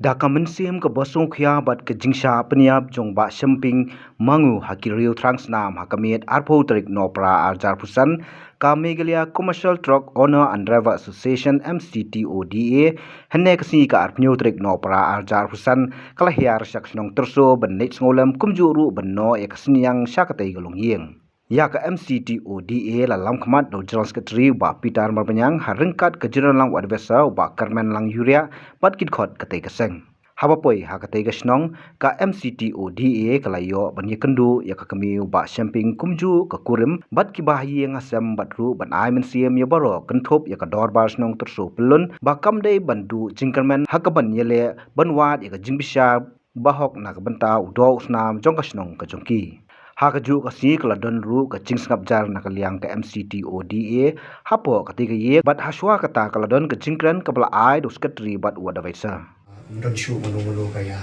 Daka mensim ke bosong khia bat ke jingsha peniap jong ba shemping mangu hakiriu trangsnam hakamit arpo tarik nopra arjar pusan ka Meghalaya Commercial Truck Owner and Driver Association MCTODA henne kasi ka arpnyu tarik nopra arjar pusan kalahiar syaksnong terso benit ngolam kumjuru benno yakasniang syakatai galung yeng. Ya ke MCTODA lalam khamat do General Secretary ba Peter Marbanyang harengkat ke General lang advisor ba Carmen lang Yuria bat kit khot katai kaseng. Habapoi ha katai kasnong ka MCTODA kalayo ban yekendu ya ka kamiu ba champing kumju ka kurim bat ki bahi ngasam batru ban ai men siem ya baro kenthop ya ka dorbar snong terso pelun ba kamdei bandu jingkerman ha ka ban yele banwat ya ka jingbisha bahok na ka banta udo snam jong ka snong ka jongki. Hakaju kasi keladon ru ke cingsngap jar nak liang ke MCTODA hapo ketika ye bat haswa kata keladon ke cingkran kepala ai dos ketri bat wada vaisa don shu manu kaya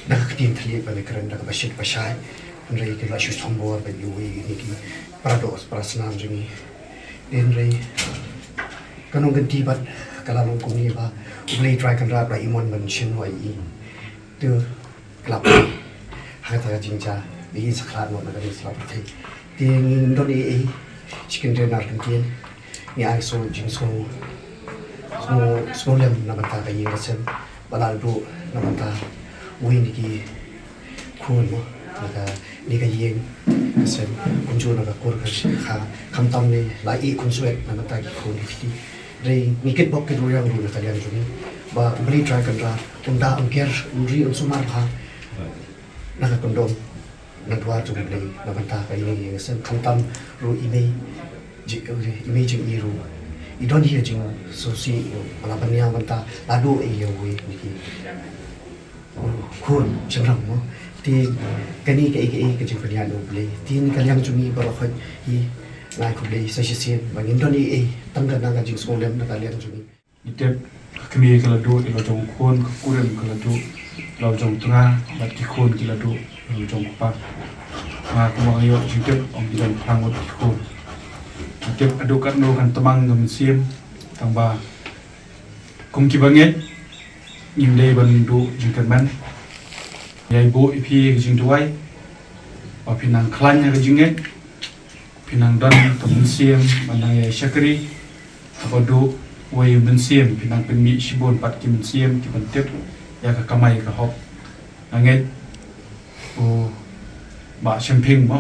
nak ketin thali bale keren nak basit pasai rei ke la shu sombor be lui ni ki parados prasnam jimi den rei kanong ganti bat kala long kuni ba ulei try kan ra imon ban shin wai i tu klap ha ta jingja bi sakrat mo na ga slap thai ting don e chicken dinner kan tien ni ai so jing so lem na ba ta ga yi sen balal ru na ba ta win ki kun mo na ga ni ga yeng sen kunju na ga kur ka kham tam ni la i kun suet na ba ta ki kun ki rei ni ket bok ke ru yang ru na ka lian juni ba bli try kan ra unda angker ri un sumar ha na ga kondom na dua tu beli na banta ka ini sen kantam ru ime jing iru I don't hear jing so si ala bania banta ladu e yo we ni kun chengram mo ti kani ke jing bania no beli tin kaliang jumi baro khat hi lai ku beli sa sien bangin don e tangga na jing so lem na kaliang jumi ite kami kala do ilo jong kun kuren kala do lo jong tengah bat ki kun kila do lo jong pa ma kuma ayo jitep om bidan prangot ki kun jitep adukat no kan temang ngam siem tangba kum ki banget nim dei ban do jingkan man yai bo ipi jing duai pa pinang klan ya jinget pinang dan temen siem manang yai syakri apa do way mensiem pinang penmi shibon pat ki mensiem ki bantep ya ka kamai ka hop anget o ba champagne mo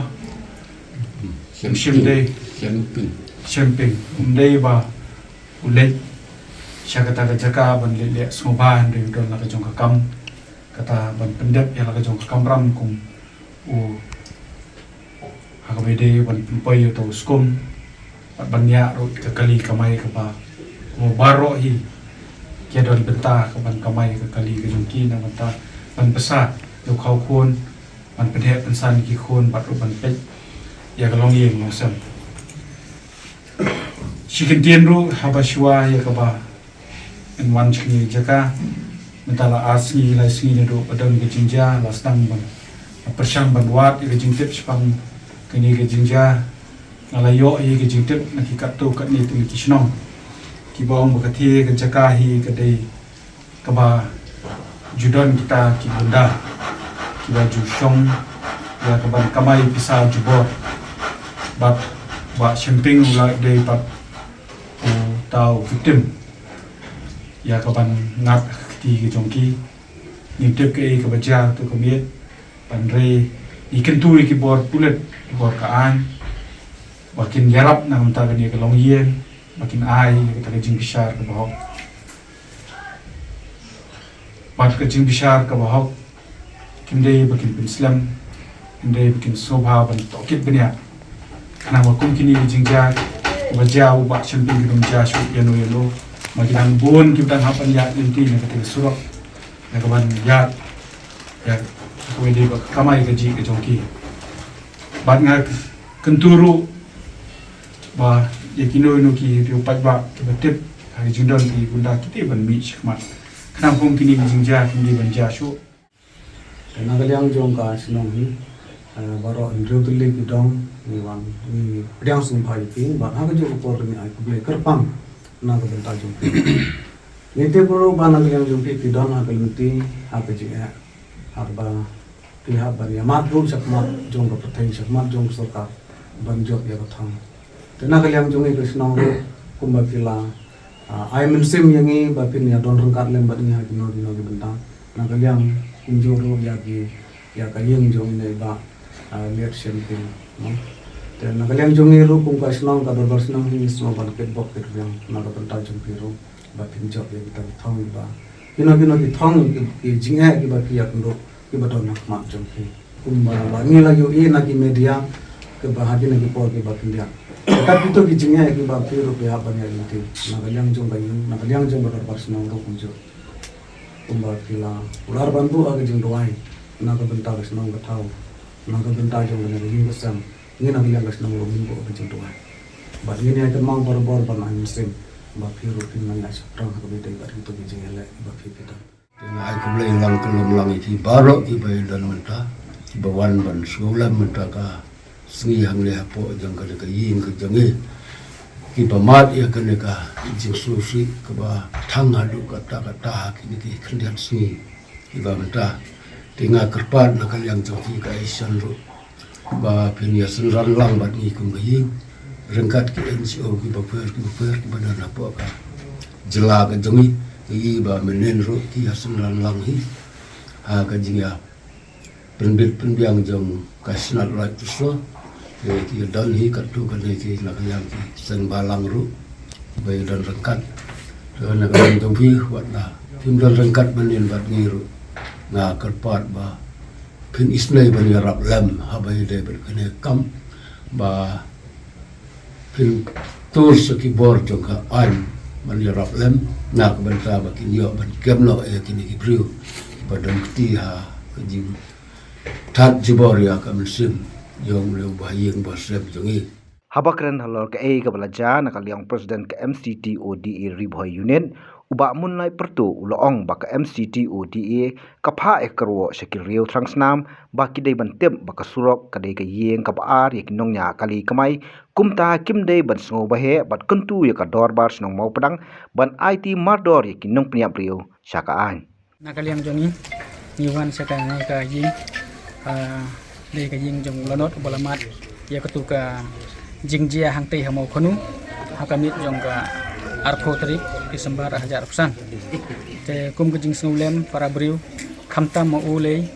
champagne dei ba ulet syakata ka jaka ban le soban de don la ka jong ka kam kata ban pendep ya la ka jong ka kamram kum o ha ka bede ban pai to skum ban ya ro ka kali kamai ka ba mo baro hi kia don benta ka ban kamai ka kali ka jong ki na benta ban pesa yo khau khon ban pedhe pensan ki khon bat ro ban pet ya ka long yeng no sam chicken tien ru haba shwa ya ka ba en wan chini jaka mentala asni lai sini ro padang ke jinja lastang ban persang ban wat ke jingtep spang kini ke jinja ngalayo ye ke jingtep na ki katto kat ni tu ki shnong ki bawang bakati ke jaka hi ke dei ka ba judon kita ki bunda ki ba ju shong ya ka ban kamai pisa jubor bat ba champagne la dei bat o tau victim ya ka ban ngat ti ke jongki ni tep ke ka baja tu komiet ban re ikan tu ki bor pulet bor ka an bakin yarap na mta ka ni ka long yen makin ai ka ta jing bishar ka bahok bat ka jing bishar ka bahok kimde bakin islam kimde bakin sobha ban tokit benya kana wa kum kini jingja baja u ba champing ki ja shu yano makin bon ki dan hapan ya inti na ka surok na ka ban ya ko de ba kamai ka ji ka jongki bat nga kenturu ba yakino no ki rio pat ba ke betep hari jindon ki bunda kite ban mi shikmat kana pom kini jingja kini ban ja shu na kaliang jong ka sinong hi baro indro tulle ki dong ni wan ni priang sum phai pin ba ha ka jo por ni ai ku ble karpang na ka benta jong Niti puru bana yang jumpi pidon ha kalmiti ha pejia harba pihak bari amat rum sakmat jong ka protein sakmat jong sarkar banjot ya kathang tena kaliang jong ke snong kumba pila ai mensim yangi bapin ya don rengkat lem bat ni ha dino ki bentang na kaliang kunjuru ya kaliang jong ne ba lihat sempin no dan kaliang jong ni ru kum ka snong ka dor snong ni snong ban ket bok ket yang na ka bentang jong piru bapin job ya kita thong ba kino ki thong ki jinga ki ba ki ya kendo ki ba don nak mak jong ki kumba ba ni la yo na ki media ke bahagi na ki por ki bapin dia tapi to ki jinga ki ba piru pe ha ba ni ti na kaliang jong ba yun na kaliang jong ba dor snong ru kunjo kumba kila ular bantu ag jong doai na ka bentang snong ka thau na ka bentang jong na ni besam ni na kaliang snong ru min bo ka jong doai ba ni ni ka mang bor ban an sim ba phiru tin man la strong ka bete ba to ki jinga le ba phi pita dengan ai kum lai lang kelum lang iki baro ki bai dan menta ki bawan ban sulam menta ka sengi hang le po jang ka yin ka jangi ki pamat ya ka ne ka jing susi ka ba thang hadu ka ta ki ni ki khendian sengi ki ba menta tinga kerpat na kal yang joki ka isan ru ba pinia senran lang bat ni kum ka yin rengkat ki NGO ki ba per ki ba na po ka jela ka jangi i ba menen ro ki hasan lan lang hi ha ka jinga penbit penbiang jong kasnat right to so ki dan hi ka tu ka ne ki na ka yang ki sen balang ro ba dan rengkat to na ka jong pi wat la tim dan rengkat menen bat ngi ro na kerpat ba pin isnai ban ya rap lam ha ba de ber kene kam ba pin tur ki bor jong ka an man ya rap lem na ka banta ba kin yo ban kem no e kin ki bru badan kti ha ka jing that jibor ya ka sim yong le ba yeng ba sep jongi Habakren halor ke ka balaja na kaliang president ke MCTODA Ribhoy unit uba mun lai pertu uloong ba ka MCTODA kapha ekro shakil riu trangsnam ba kidai bantem ba ka surok kadai ka yeng ka baar ya kinong nya kali kamai kumta kimdei ban sngo ba he bat kuntu ya ka dor bar snong mau pedang ban IT mardor ya kinong pniap riu shakaan na kaliang jongi niwan saka ngai ka ying dei ka ying jong lanot balamat ya ketuka jingjia hang tei hamau khonu hakamit jong ka arpho tarik Desember 1000% te kum ke jing snulem para briu khamta mo ulei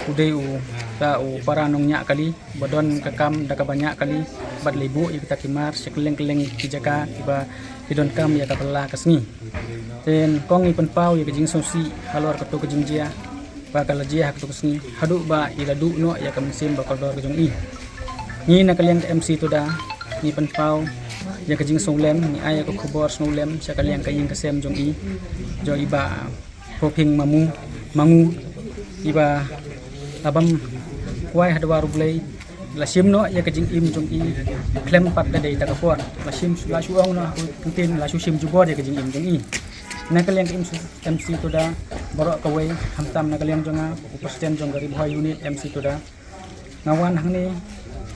udei u ta u para nong nya kali badon kakam daka banyak kali bad lebu ya kita kimar sekeleng-keleng kijaka tiba idon kam ya kapala kasngi ten kong i penpau ya ke jing sosi halor ketu ke jingjia ba kalajia ketu kasngi hadu ba iladu no ya kamsim bakal dor ke jong i ni na kalian MC tu dah ni penpau ya ke jing songlem ni aya ko khobor snolem sakaliang kaying kasem jong i jo iba poping mangu iba abam kuai hadwa rublei la sim no ya ke jing im jong i klem pat da dei ta kapor la sim la suang no tin la su sim jubor ya ke jing im jong i na kaliang MC tu dah borok kawai hamtam na kaliang jonga presiden jong garib hoy unit MC tu dah ngawan hang ni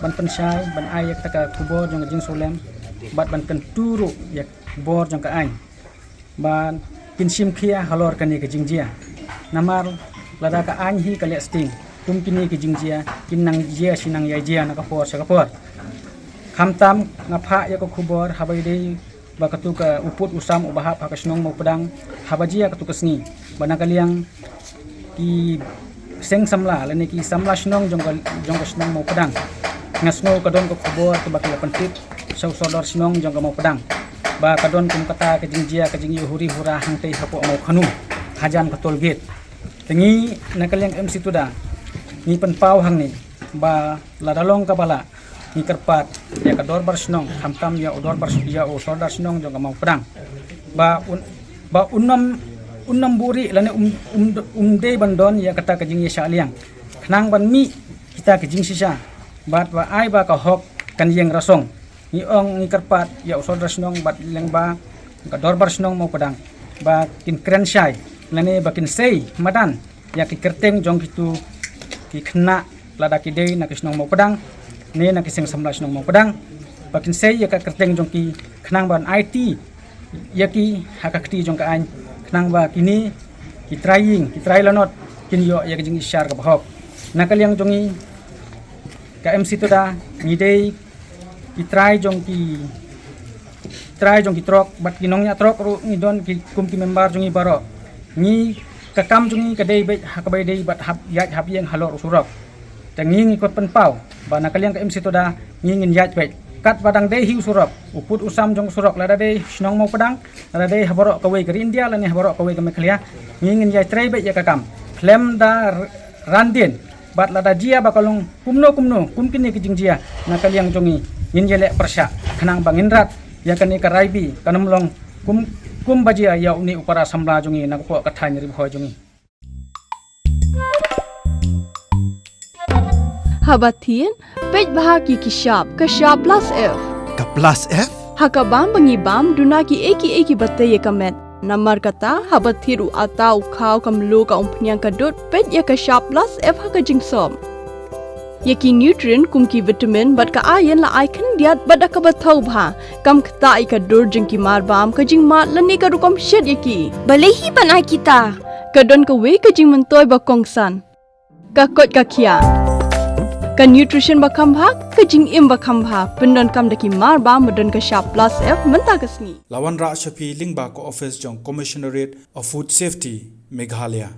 ban pensai ban ayak taka khobor jong jing solem bat ban kan turu yak bor jong ka ai ban pinsim khia halor kani ke jingjia namar lada ka ai hi kale sting tum kini ke jingjia kinang jia sinang ya jia na kapor sa kapor khamtam ngapha ya ko khubor habai dei ba katu ka uput usam ubaha pa kasnong mo pedang habajia katu kasni bana kaliang ki seng samla lani ki samla snong jong kasnong mo pedang ngasno kadon ko khubor ke bakal pentit sau sodor sinong jong mau pedang ba kadon kum kata ke jingjia ke jing huri hura hang tei hapo mau khanu hajan ke tol gate tengi nakaliang MC tu dah ni penpau hang ni ba ladalong ka bala ni kerpat ya ka dor bar sinong hamtam ya odor bar ya o sodor sinong jong mau pedang ba unam buri lane de bandon ya kata ke jing ya syaliang khnang ban mi kita ke jing sisa bat ba ai ba ka hok kan yeng rasong ni ong ni kerpat ya usod rasnong bat leng ba ka dorbar snong mau pedang ba kin kren syai lane bakin sei madan ya ki kerteng jong kitu ki khna lada ki dei na kisnong mau pedang ne na kiseng samla snong mau pedang bakin sei ya ka kerteng jong ki khnang ban IT ya ki hakakti jong ka an nang ba kini kitrai lanot kin yo ya jing isyar ka bahok nakal yang jongi ka MC to da ni dei kitrai jong ki trok bat kinong nya trok ru ni don ki kum ki member jongi baro ni kakam jongi ka dei hakabai dei bat hap yang halor surok tangi ikut penpau ba nakal yang ka MC to da ngin yat bet kat padang dei hiu surok uput usam jong surok lada dei snong mau padang lada dei haborok kawai ke India lani haborok kawai ke Meklia ngin yat trai bet ya kakam klem da randin bat lada jia bakalong kumno kumkini ke jingjia nakal yang jongi ngin yele persya kanang bangin rat ya kani karaibi kanamlong kum bajia ya uni upara samla jongi nakpo kathai nyeri bhoi jongi Habatin pej bahaki kishap kashap plus F Ka plus F? hakabam bangi bam dunaki eki batte ye kamet namar kata habathiru atau khau kamlu ka umpnyang kadut pej ya kashap plus F haka jingsom yaki nutrient kumki vitamin bat ka ayen la icon diat bat ka bathau bha kam khta ai ka dur jingki mar bam ka jing mat lani ka rukom shed yaki Balehi panai kita. kadon ka we ka jing mentoy ba kongsan ka kot ka kia ka nutrition ba khambha ka jing im ba khambha pendon kam daki mar ba modon ka sharp plus F menta kasni Lawan Ra Shafi Lingba ko office jong Commissionerate of Food Safety Meghalaya